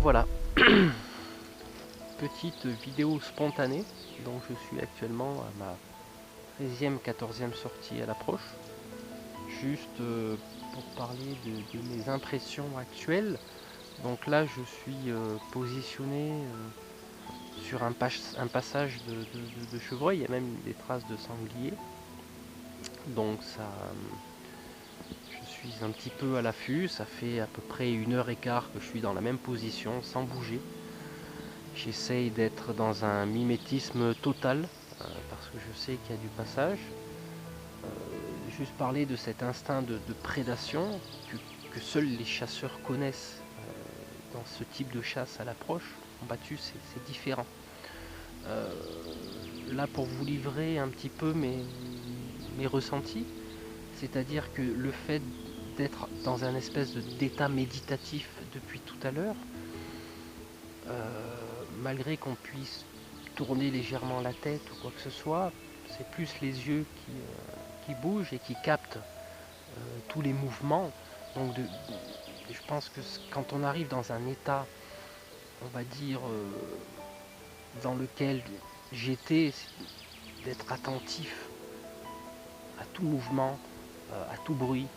Voilà, petite vidéo spontanée, donc je suis actuellement à ma 13e, 14e sortie à l'approche, juste pour parler de mes impressions actuelles. Donc là je suis positionné sur un passage de chevreuil, il y a même des traces de sanglier, donc ça, je suis un petit peu à l'affût, ça fait à peu près 1h15 que je suis dans la même position sans bouger. J'essaye d'être dans un mimétisme total, parce que je sais qu'il y a du passage. Juste parler de cet instinct de prédation que seuls les chasseurs connaissent dans ce type de chasse à l'approche. En battu, c'est différent. Là, pour vous livrer un petit peu mes ressentis, c'est-à-dire que le fait d'être dans un espèce d'état méditatif depuis tout à l'heure, malgré qu'on puisse tourner légèrement la tête ou quoi que ce soit, c'est plus les yeux qui bougent et qui captent tous les mouvements. Donc je pense que quand on arrive dans un état, on va dire, dans lequel j'étais, d'être attentif à tout mouvement, à tout bruit,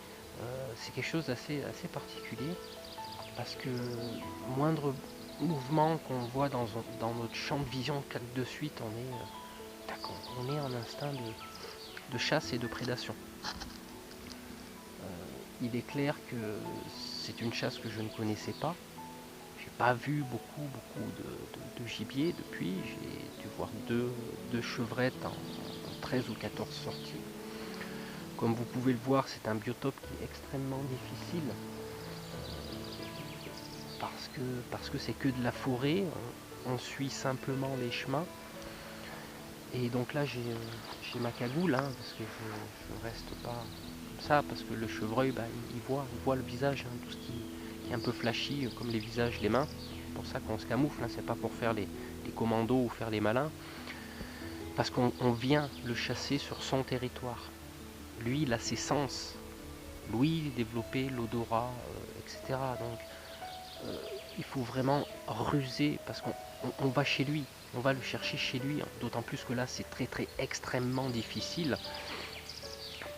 c'est quelque chose d'assez particulier, parce que moindre mouvement qu'on voit dans notre champ de vision, claque de suite, on est en instinct de chasse et de prédation. Il est clair que c'est une chasse que je ne connaissais pas. J'ai pas vu beaucoup de gibier depuis. J'ai dû voir deux chevrettes en 13 ou 14 sorties. Comme vous pouvez le voir, c'est un biotope qui est extrêmement difficile parce que c'est que de la forêt. On suit simplement les chemins. Et donc là, j'ai ma cagoule, hein, parce que je reste pas comme ça, parce que le chevreuil, il voit le visage, hein, tout ce qui est un peu flashy, comme les visages, les mains. C'est pour ça qu'on se camoufle, hein, c'est pas pour faire les commandos ou faire les malins, parce qu'on vient le chasser sur son territoire. Lui, il a ses sens. Lui, développer l'odorat, etc. Donc, il faut vraiment ruser, parce qu'on va chez lui. On va le chercher chez lui, d'autant plus que là c'est très extrêmement difficile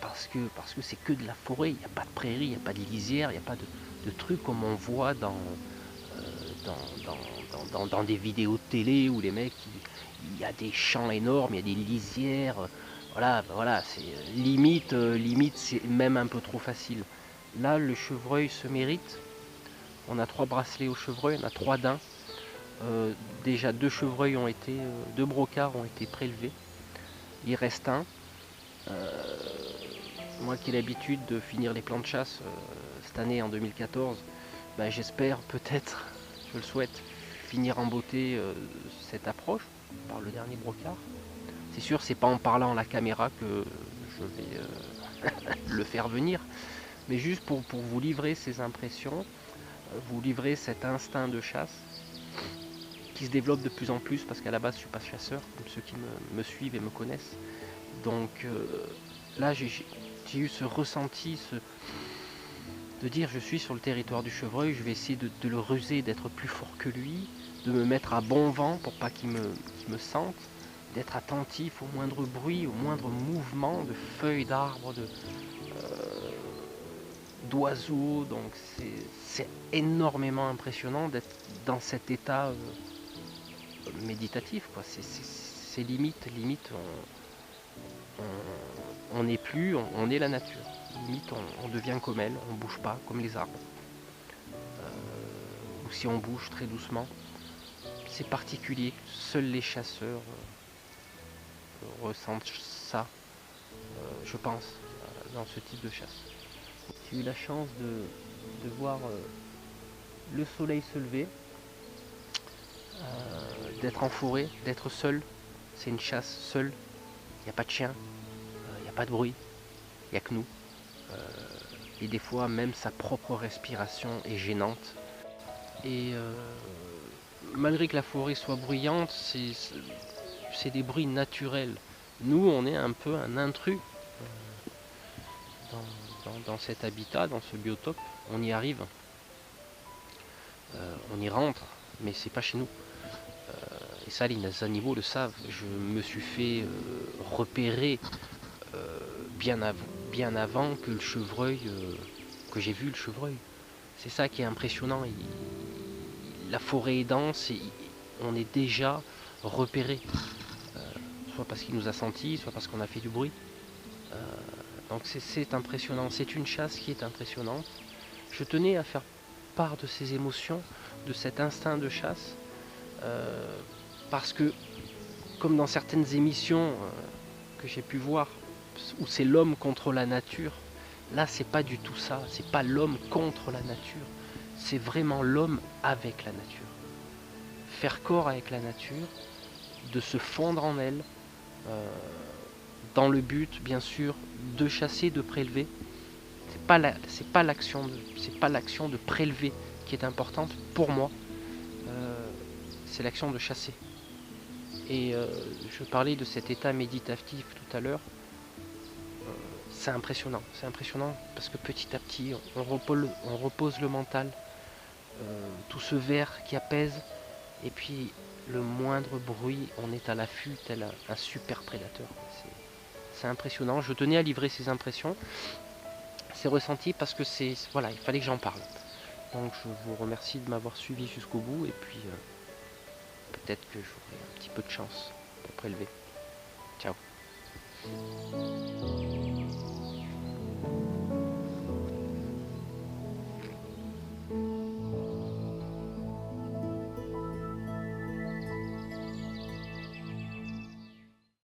parce que c'est que de la forêt, il n'y a pas de prairie, il n'y a pas de lisière, il n'y a pas de trucs comme on voit dans des vidéos de télé où les mecs, il y a des champs énormes, il y a des lisières, voilà, c'est limite c'est même un peu trop facile. Là le chevreuil se mérite, on a 3 bracelets au chevreuil, on a 3 daims. Déjà 2 chevreuils ont été, 2 brocards ont été prélevés. Il reste un. Moi qui ai l'habitude de finir les plans de chasse cette année en 2014, j'espère peut-être, je le souhaite, finir en beauté cette approche par le dernier brocard. C'est sûr, c'est pas en parlant à la caméra que je vais le faire venir, mais juste pour vous livrer ces impressions, vous livrer cet instinct de chasse qui se développe de plus en plus, parce qu'à la base je suis pas chasseur, comme ceux qui me suivent et me connaissent. Donc là j'ai eu ce ressenti, de dire je suis sur le territoire du chevreuil, je vais essayer de le ruser, d'être plus fort que lui, de me mettre à bon vent pour pas qu'il me sente, d'être attentif au moindre bruit, au moindre mouvement de feuilles d'arbres, d'oiseaux. Donc c'est énormément impressionnant d'être dans cet état méditatif, quoi. C'est limite on n'est plus, on est la nature. Limite on devient comme elle, on bouge pas comme les arbres. Ou si on bouge très doucement. C'est particulier, seuls les chasseurs ressentent ça, je pense, dans ce type de chasse. J'ai eu la chance de voir le soleil se lever, d'être en forêt, d'être seul. C'est une chasse seule, il n'y a pas de chien, il n'y a pas de bruit, il n'y a que nous. Et des fois même sa propre respiration est gênante. Et malgré que la forêt soit bruyante, c'est des bruits naturels. Nous, on est un peu un intrus dans cet habitat, dans ce biotope. On y arrive, on y rentre, mais c'est pas chez nous. Et ça, les animaux le savent. Je me suis fait repérer bien avant que le chevreuil, que j'ai vu le chevreuil. C'est ça qui est impressionnant. La forêt est dense et on est déjà repéré. Soit parce qu'il nous a sentis, soit parce qu'on a fait du bruit. Donc c'est impressionnant. C'est une chasse qui est impressionnante. Je tenais à faire part de ces émotions, de cet instinct de chasse, parce que, comme dans certaines émissions que j'ai pu voir, où c'est l'homme contre la nature, là c'est pas du tout ça. C'est pas l'homme contre la nature. C'est vraiment l'homme avec la nature. Faire corps avec la nature, de se fondre en elle, dans le but, bien sûr, de chasser, de prélever. C'est pas l'action de prélever qui est importante pour moi. C'est l'action de chasser. Et je parlais de cet état méditatif tout à l'heure. C'est impressionnant. C'est impressionnant parce que petit à petit, on repose le mental. Tout ce verre qui apaise. Et puis, le moindre bruit, on est à l'affût tel un super prédateur. C'est impressionnant. Je tenais à livrer ces impressions, ces ressentis, parce que voilà, il fallait que j'en parle. Donc je vous remercie de m'avoir suivi jusqu'au bout, et puis peut-être que j'aurai un petit peu de chance pour prélever. Ciao.